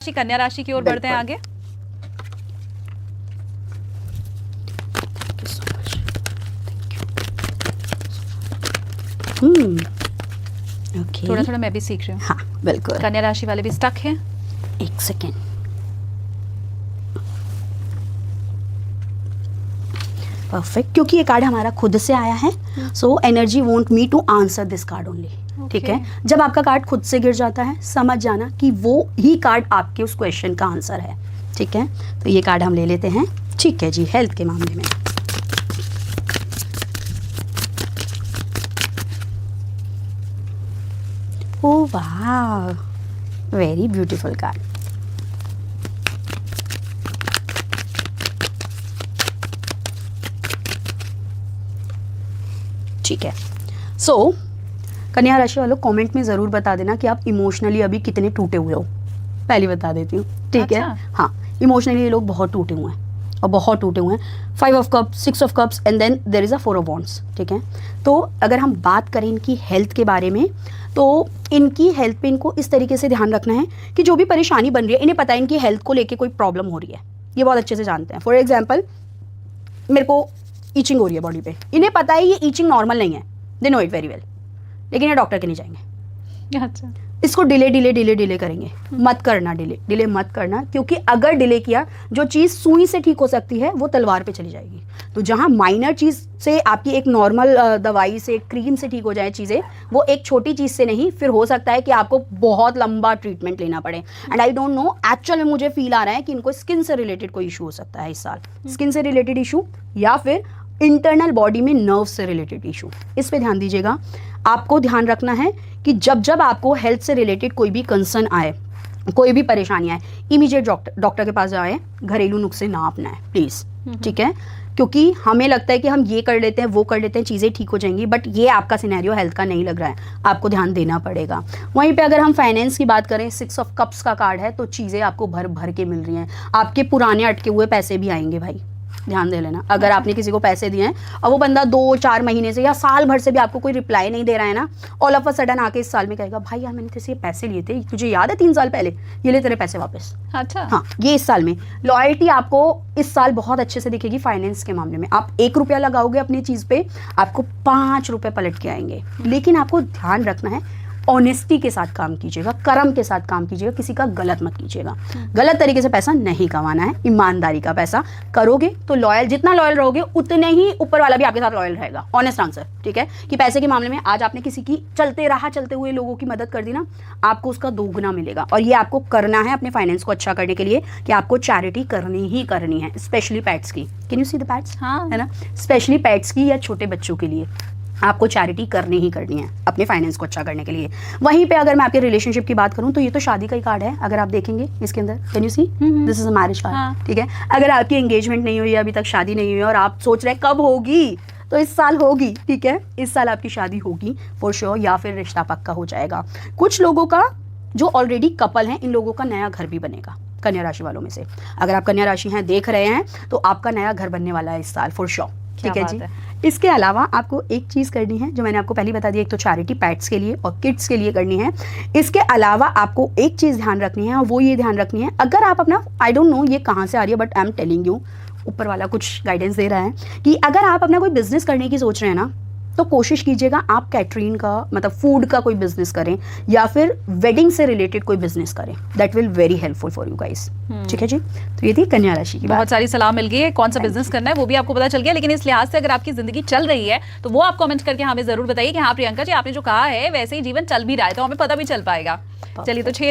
कन्या राशि की ओर बढ़ते हैं आगे। ओके, थोड़ा थोड़ा मैं भी सीख रही हूँ। हाँ बिल्कुल। कन्या राशि वाले भी स्टक हैं। एक सेकेंड, परफेक्ट, क्योंकि ये कार्ड हमारा खुद से आया है, so energy want me to answer this card only. ठीक है, जब आपका कार्ड खुद से गिर जाता है समझ जाना कि वो ही कार्ड आपके उस क्वेश्चन का आंसर है। ठीक है, तो ये कार्ड हम ले लेते हैं। ठीक है जी, हेल्थ के मामले में ओह वाह, वेरी ब्यूटीफुल कार्ड। ठीक है, सो कन्या राशि वालों कमेंट में ज़रूर बता देना कि आप इमोशनली अभी कितने टूटे हुए हो। पहले बता देती हूँ, ठीक है। हाँ, इमोशनली ये लोग बहुत टूटे हुए हैं और बहुत टूटे हुए हैं। 5 of cups, 6 of cups and then there is a 4 of wands. ठीक है, तो अगर हम बात करें इनकी हेल्थ के बारे में, तो इनकी हेल्थ पे इनको इस तरीके से ध्यान रखना है कि जो भी परेशानी बन रही है, इन्हें पता है इनकी हेल्थ को लेके कोई प्रॉब्लम हो रही है, ये बहुत अच्छे से जानते हैं। फॉर एग्जाम्पल, मेरे को ईचिंग हो रही है बॉडी पे, इन्हें पता है ये ईचिंग नॉर्मल नहीं है, they know it very well, लेकिन ये डॉक्टर के नहीं जाएंगे। अच्छा, इसको डिले करेंगे। मत करना, डिले मत करना, क्योंकि अगर डिले किया, जो चीज़ सुई से ठीक हो सकती है वो तलवार पे चली जाएगी। तो जहाँ माइनर चीज़ से आपकी एक नॉर्मल दवाई से, क्रीम से ठीक हो जाए चीज़ें, वो एक छोटी चीज़ से नहीं, फिर हो सकता है कि आपको बहुत लंबा ट्रीटमेंट लेना पड़े। And I don't know, actual में मुझे फील आ रहा है कि इनको स्किन से रिलेटेड कोई इशू हो सकता है इस साल। स्किन से रिलेटेड इशू या फिर इंटरनल बॉडी में नर्व से रिलेटेड इशू, इस पे ध्यान दीजिएगा। आपको ध्यान रखना है कि जब जब आपको हेल्थ से रिलेटेड कोई भी कंसर्न आए, कोई भी परेशानी आए, इमीडिएट डॉक्टर के पास जाए, घरेलू नुस्खे ना अपनाएं प्लीज़। ठीक है, क्योंकि हमें लगता है कि हम ये कर लेते हैं, वो कर लेते हैं, चीज़ें ठीक हो जाएंगी, बट ये आपका सिनेरियो हेल्थ का नहीं लग रहा है, आपको ध्यान देना पड़ेगा। वहीं पे अगर हम फाइनेंस की बात करें, 6 ऑफ कप्स का कार्ड है, तो चीज़ें आपको भर भर के मिल रही हैं। आपके पुराने अटके हुए पैसे भी आएंगे भाई, ध्यान दे लेना। अगर आपने किसी को पैसे दिए हैं और वो बंदा 2-4 महीने से या साल भर से भी आपको कोई रिप्लाई नहीं दे रहा है ना, ऑल ऑफ अ सडन आके इस साल में कहेगा, भाई यार मैंने तेरे ये पैसे लिए थे, तुझे याद है 3 साल पहले, ये ले तेरे पैसे वापस। अच्छा, हाँ, ये इस साल में लॉयल्टी आपको इस साल बहुत अच्छे से दिखेगी। फाइनेंस के मामले में आप 1 रुपया लगाओगे अपनी चीज़ पे, आपको 5 रुपये पलट के आएंगे। लेकिन आपको ध्यान रखना है, ऑनेस्टी के साथ काम कीजिएगा, कर्म के साथ काम कीजिएगा, किसी का गलत मत कीजिएगा। गलत तरीके से पैसा नहीं कमाना है, ईमानदारी का पैसा करोगे तो लॉयल, जितना लॉयल रहोगे उतने ही ऊपर वाला भी आपके साथ लॉयल रहेगा। Honest answer. ठीक है, कि पैसे के मामले में आज आपने किसी की चलते हुए लोगों की मदद कर दी ना, आपको उसका दोगुना मिलेगा। और ये आपको करना है अपने फाइनेंस को अच्छा करने के लिए, कि आपको चैरिटी करनी ही करनी है, स्पेशली पेट्स की। Can you see the pets? हाँ, है ना, स्पेशली पेट्स की या छोटे बच्चों के लिए आपको चैरिटी करनी ही करनी है अपने फाइनेंस को अच्छा करने के लिए। वहीं पे अगर मैं आपके रिलेशनशिप की बात करूं, तो ये तो शादी का ही कार्ड है। अगर आप देखेंगे इसके अंदर, can you see, this is a marriage card. ठीक है, अगर आपकी एंगेजमेंट नहीं हुई, अभी तक शादी नहीं हुई और आप सोच रहे हैं कब होगी, तो इस साल होगी। ठीक है, इस साल आपकी शादी होगी फॉर श्योर, या फिर रिश्ता पक्का हो जाएगा। कुछ लोगों का जो ऑलरेडी कपल हैं, इन लोगों का नया घर भी बनेगा। कन्या राशि वालों में से अगर आप कन्या राशि हैं, देख रहे हैं, तो आपका नया घर बनने वाला है इस साल फॉर श्योर। ठीक है जी। इसके अलावा आपको एक चीज़ करनी है, जो मैंने आपको पहले बता दी, एक तो चैरिटी पैट्स के लिए और किड्स के लिए करनी है। इसके अलावा आपको एक चीज़ ध्यान रखनी है, और वो ये ध्यान रखनी है, अगर आप अपना, आई डोंट नो ये कहाँ से आ रही है, but I am telling you, ऊपर वाला कुछ गाइडेंस दे रहा है कि अगर आप अपना कोई बिजनेस करने की सोच रहे हैं ना, तो कोशिश कीजिएगा आप कैटरिंग का, मतलब फूड का कोई बिजनेस करें, या फिर वेडिंग से रिलेटेड कोई बिजनेस करें। That will very helpful for you guys. ठीक है जी, तो ये थी कन्या राशि की बहुत सारी सलाह मिल गई है, कौन सा बिजनेस करना है वो भी आपको पता चल गया। लेकिन इस लिहाज से अगर आपकी जिंदगी चल रही है, तो वो आप कमेंट करके हमें जरूर बताइए कि हाँ प्रियंका जी, आपने जो कहा है वैसे ही जीवन चल भी रहा है, तो हमें पता भी चल पाएगा। चलिए, तो 6